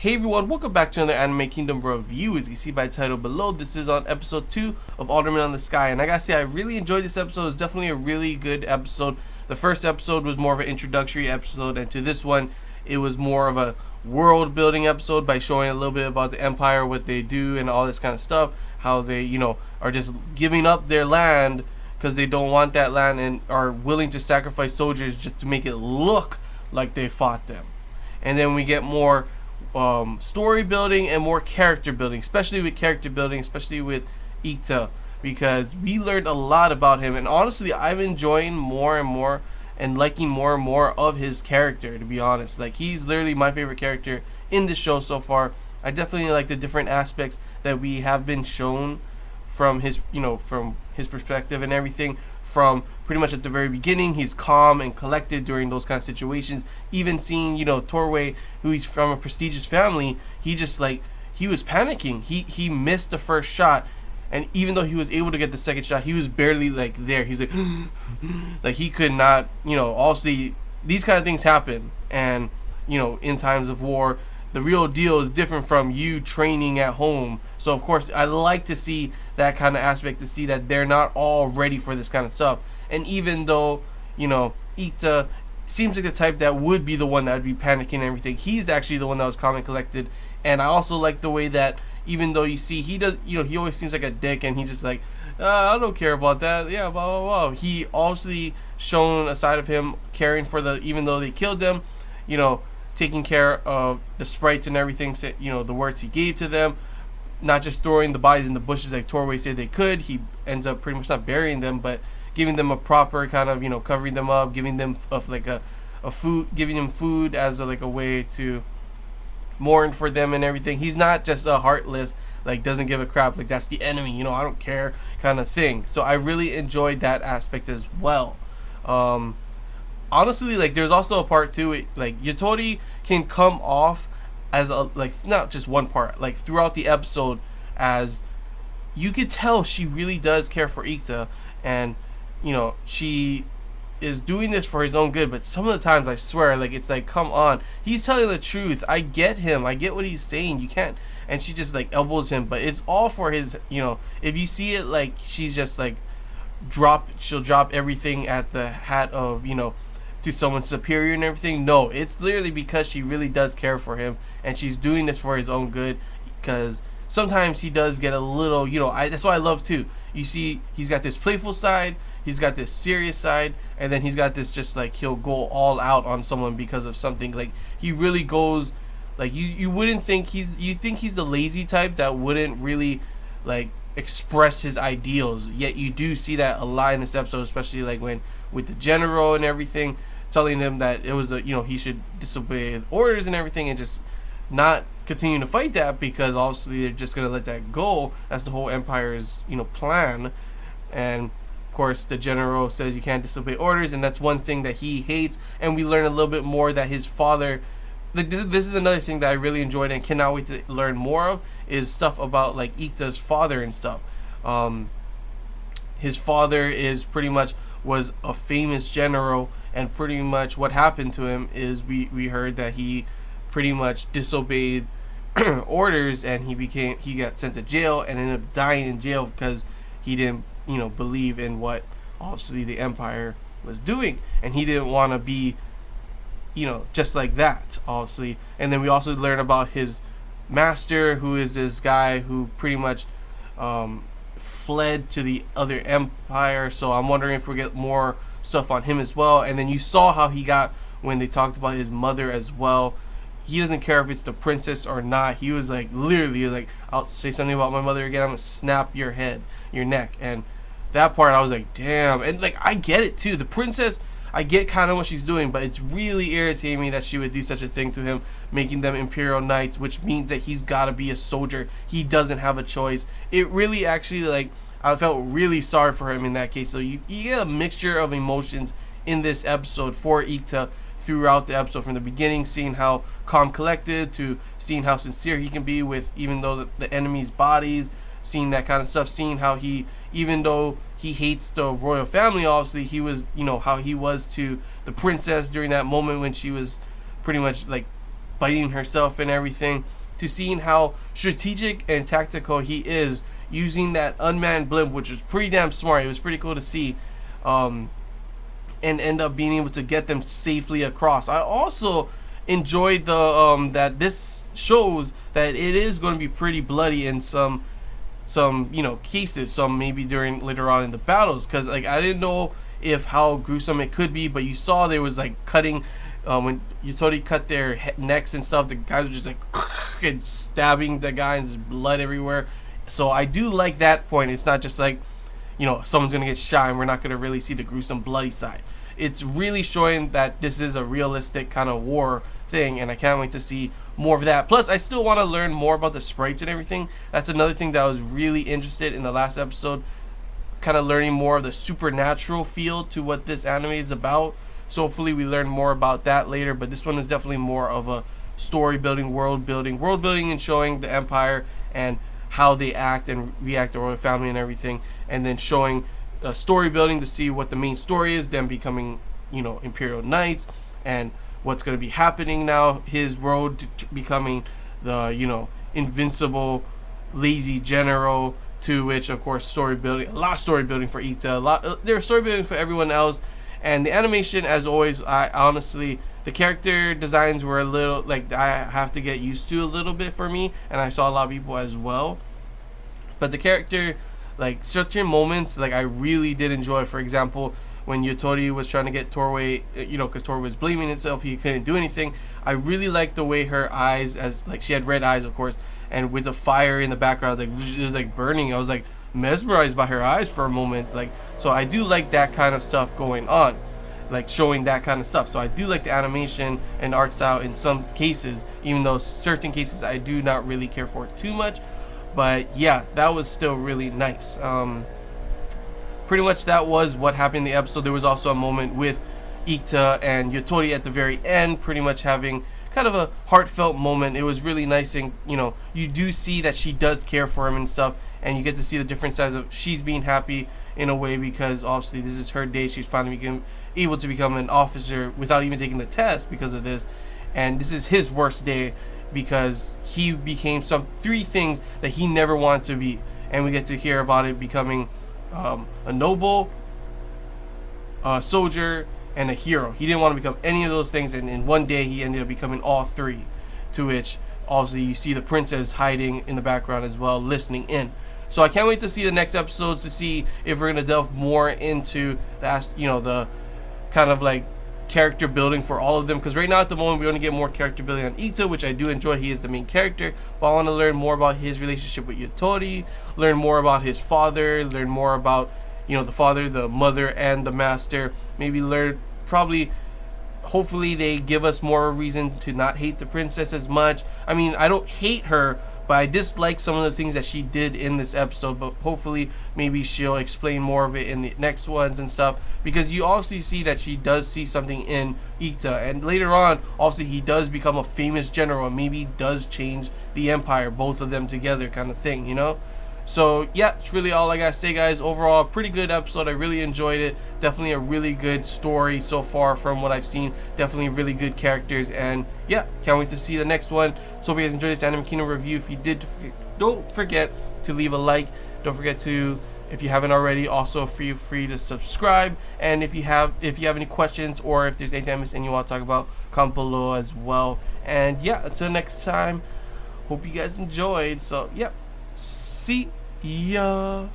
Hey everyone, welcome back to another Anime Kingdom review. As you see by the title below, this is on episode 2 of Alderamin on the Sky. And I gotta say, I really enjoyed this episode. It's definitely a really good episode. The first episode was more of an introductory episode, and to this one, it was more of a world building episode by showing a little bit about the Empire, what they do, and all this kind of stuff. How they, are just giving up their land because they don't want that land and are willing to sacrifice soldiers just to make it look like they fought them. And then we get more story building and more character building, especially with Ita, because we learned a lot about him, and honestly I'm enjoying more and more and liking more and more of his character, to be honest. Like, he's literally my favorite character in the show so far. I definitely like the different aspects that we have been shown from his perspective and everything. From pretty much at the very beginning, he's calm and collected during those kind of situations. Even seeing, Torway, who he's from a prestigious family, he was panicking. He missed the first shot, and even though he was able to get the second shot, he was barely there. He's like, like he could not, obviously these kind of things happen, and in times of war, the real deal is different from you training at home. So of course I like to see that kind of aspect, to see that they're not all ready for this kind of stuff. And even though Ita seems like the type that would be the one that would be panicking and everything, he's actually the one that was calm and collected. And I also like the way that, even though you see he does, he always seems like a dick, and he just like, I don't care about that, yeah, blah blah blah. He obviously shown a side of him caring for even though they killed them, taking care of the sprites and everything, the words he gave to them, not just throwing the bodies in the bushes like Torway said they could. He ends up pretty much not burying them, but giving them a proper kind of, covering them up, giving them giving them food as a way to mourn for them and everything. He's not just a heartless, doesn't give a crap, that's the enemy, I don't care kind of thing. So I really enjoyed that aspect as well. Honestly, there's also a part to it, Yatori can come off as not just one part, throughout the episode, as you could tell she really does care for Ita, and she is doing this for his own good. But some of the times, I swear, it's come on, he's telling the truth, I get him, I get what he's saying, you can't. And she just elbows him, but it's all for his, if you see it, she's just she'll drop everything at the hat of, to someone superior and everything. No, it's literally because she really does care for him, and she's doing this for his own good. Because sometimes he does get a little, that's what I love too. You see, he's got this playful side, he's got this serious side, and then he's got this just he'll go all out on someone because of something. He really goes, you wouldn't think you think he's the lazy type that wouldn't really express his ideals, yet you do see that a lot in this episode, especially when with the general and everything, telling him that it was he should disobey orders and everything, and just not continue to fight that, because obviously they're just gonna let that go. That's the whole Empire's plan. And of course the general says you can't disobey orders, and that's one thing that he hates. And we learn a little bit more that his father, this is another thing that I really enjoyed and cannot wait to learn more of, is stuff about Ita's father and stuff. His father is pretty much was a famous general, and pretty much what happened to him is we heard that he pretty much disobeyed orders, and he got sent to jail and ended up dying in jail because he didn't believe in what obviously the Empire was doing, and he didn't want to be just like that, obviously. And then we also learn about his master, who is this guy who pretty much fled to the other empire. So I'm wondering if we get more stuff on him as well. And then you saw how he got when they talked about his mother as well. He doesn't care if it's the princess or not. He was literally I'll say something about my mother again, I'm gonna snap your neck. And that part, I was like, damn. And I get it too, the princess, I get kind of what she's doing, but it's really irritating me that she would do such a thing to him, making them Imperial Knights, which means that he's got to be a soldier. He doesn't have a choice. It really actually, I felt really sorry for him in that case. So you get a mixture of emotions in this episode for Ita throughout the episode, from the beginning, seeing how calm collected, to seeing how sincere he can be with even though the enemy's bodies, seeing that kind of stuff, seeing how he, even though he hates the royal family, obviously, he was, how he was to the princess during that moment when she was pretty much biting herself and everything, to seeing how strategic and tactical he is using that unmanned blimp, which was pretty damn smart. It was pretty cool to see, and end up being able to get them safely across. I also enjoyed the that this shows that it is going to be pretty bloody in some cases, some maybe during later on in the battles, because like I didn't know if how gruesome it could be, but you saw there was like cutting, when Yutori cut their necks and stuff, the guys were just like and stabbing the guy and just blood everywhere. So I do like that point. It's not just like, someone's gonna get shot and we're not gonna really see the gruesome bloody side. It's really showing that this is a realistic kind of war thing, and I can't wait to see more of that. Plus I still want to learn more about the sprites and everything. That's another thing that I was really interested in the last episode, kind of learning more of the supernatural feel to what this anime is about. So hopefully we learn more about that later, but this one is definitely more of a story building, world building, and showing the empire and how they act and react, the royal family and everything, and then showing story building to see what the main story is, them becoming imperial knights, and what's going to be happening now, his road to becoming the invincible lazy general, to which of course story building, a lot of story building for Ita, there's story building for everyone else. And the animation, as always, I honestly, the character designs were a little, like, I have to get used to a little bit for me, and I saw a lot of people as well. But the character, like, certain moments, like, I really did enjoy. For example, when Yutori was trying to get Torway, because Torway was blaming himself, he couldn't do anything. I really liked the way her eyes, as, like, she had red eyes, of course, and with the fire in the background, like, it was, like, burning. I was, like, mesmerized by her eyes for a moment. Like, so I do like that kind of stuff going on, like showing that kind of stuff. So I do like the animation and art style in some cases, even though certain cases I do not really care for it too much. But yeah, that was still really nice. Pretty much that was what happened in the episode. There was also a moment with Ita and Yutori at the very end, pretty much having kind of a heartfelt moment. It was really nice, and you do see that she does care for him and stuff, and you get to see the different sides of she's being happy in a way, because obviously this is her day. She's finally able to become an officer without even taking the test because of this, and this is his worst day because he became three things that he never wanted to be, and we get to hear about it becoming a noble, a soldier, and a hero. He didn't want to become any of those things, and in one day he ended up becoming all three, to which obviously you see the princess hiding in the background as well, listening in. So I can't wait to see the next episodes, to see if we're going to delve more into the kind of like character building for all of them, because right now at the moment we only get more character building on Ita, which I do enjoy. He is the main character, but I want to learn more about his relationship with Yutori, learn more about his father, learn more about the father, the mother, and the master. Maybe hopefully they give us more reason to not hate the princess as much. I mean, I don't hate her, but I dislike some of the things that she did in this episode, but hopefully maybe she'll explain more of it in the next ones and stuff, because you obviously see that she does see something in Ita, and later on obviously he does become a famous general and maybe does change the empire, both of them together kind of thing, So yeah, it's really all I gotta say, guys. Overall, pretty good episode. I really enjoyed it. Definitely a really good story so far from what I've seen. Definitely really good characters, and yeah, can't wait to see the next one. So hope you guys enjoyed this Anime Kingdom review. If you did, don't forget to leave a like. Don't forget to, if you haven't already, also feel free to subscribe. And if you have any questions, or if there's anything I missed and you want to talk about, comment below as well. And yeah, until next time, hope you guys enjoyed. So yeah, see ya.